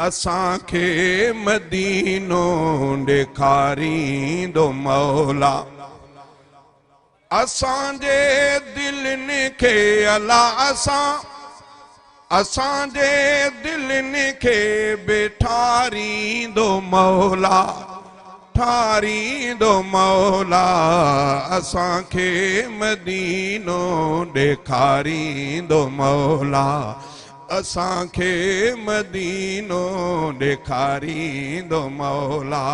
असांखे मदीनो ॾेखारींदो मौला असांजे दिलनि खे अला असांजे दिलनि खे बेठारींदो मौला ठारींदो मौला असांखे मदीनो ॾेखारींदो मौला असांखे मदीनो ॾेखारींदो मौला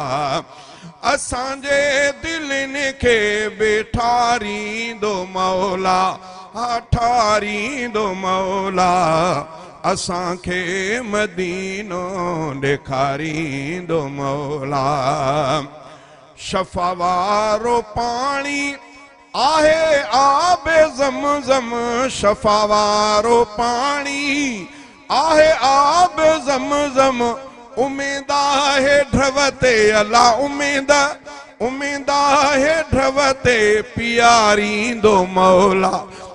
असांजे दिलनि खे बेठारींदो मौला ठारींदो मौला असांखे मदीनो ॾेखारींदो मौला शफ़ा वारो पाणी आहे आबे ज़मज़म शफ़ा वारो पाणी आहे आबे ज़मज़म उम्मीद आहे ढ्रव ते अला उम्मीद आहे ढ्रव ते पियारींदो मौला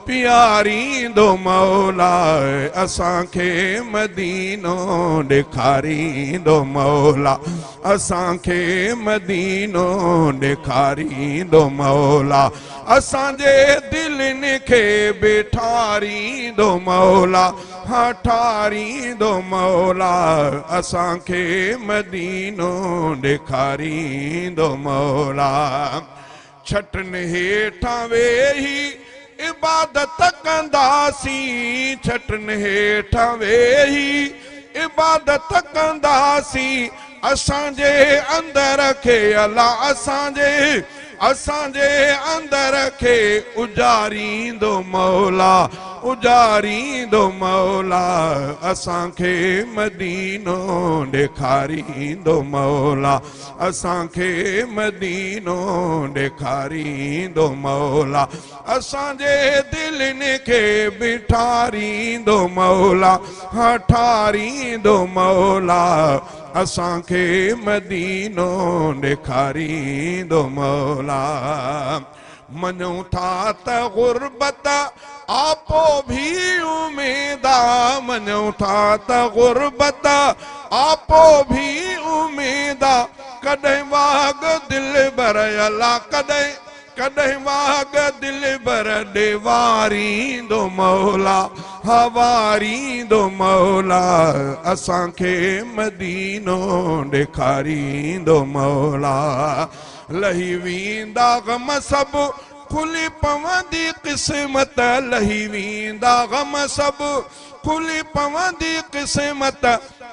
पियारींदो मौला असांखे मदीनो ॾेखारींदो मौला असांखे मदीनो ॾेखारींदो मौला असांजे दिलनि खे बेठारींदो मौला ठारींदो मौला असांखे मदीनो ॾेखारींदो मौला छटनि हेठां वेही इबादत कंदासीं छटनि हेठां वेही इबादत कंदासीं असांजे अंदर खे अला असांजे अंदर खे उजारींदो मौला उजारींदो मौला असांखे मदीनो ॾेखारींदो मौला असांखे मदीनो ॾेखारींदो मौला असांजे दिलनि खे बिठारींदो मौला ठारींदो मौला असांखे मदीनो ॾेखारींदो मौला मञूं था त गुरबत आपो भी उम्मीदा मञूं था त गुरबत आपो भी उम्मीदा कॾहिं वाग दिल बर अला कॾहिं वाग दिल बर ॾेवारींदो मौला हवारींदो मौला असांखे मदीनो ॾेखारींदो मौला लही वेंदा गम सभु खुली पवंदी क़िस्मत लही वेंदा गम सभु खुली पवंदी क़िस्मत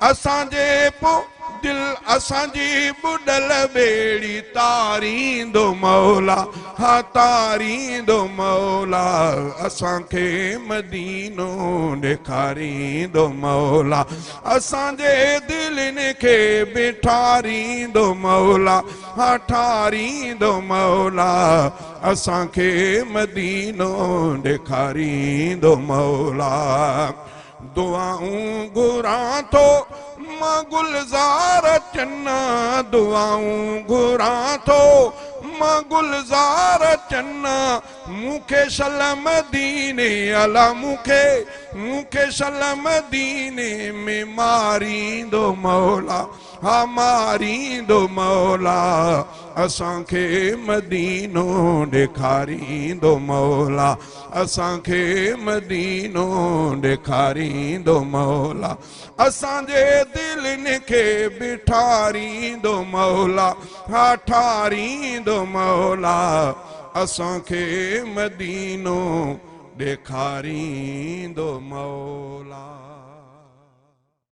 असांजे पोइ दिल असांजी बुॾल ॿेड़ी तारींदो मौला तारींदो मौला असांखे मदीनो ॾेखारींदो मौला असांजे दिलनि खे बिठारींदो मौला ठारींदो मौला असांखे मदीनो ॾेखारींदो मौला दुआऊं घुरां थो मां गुलज़ार चन्ना दुआऊं घुरां थो मां गुलज़ार चन्ना मूंखे शलम दीने अला मूंखे शलम दीने में मारींदो मौला मारींदो मौला असांखे मदीनो ॾेखारींदो मौला असांखे मदीनो ॾेखारींदो मौला असांजे दिलनि खे बिठारींदो मौला ठारींदो मौला असांखे मदीनो ॾेखारींदो मौला।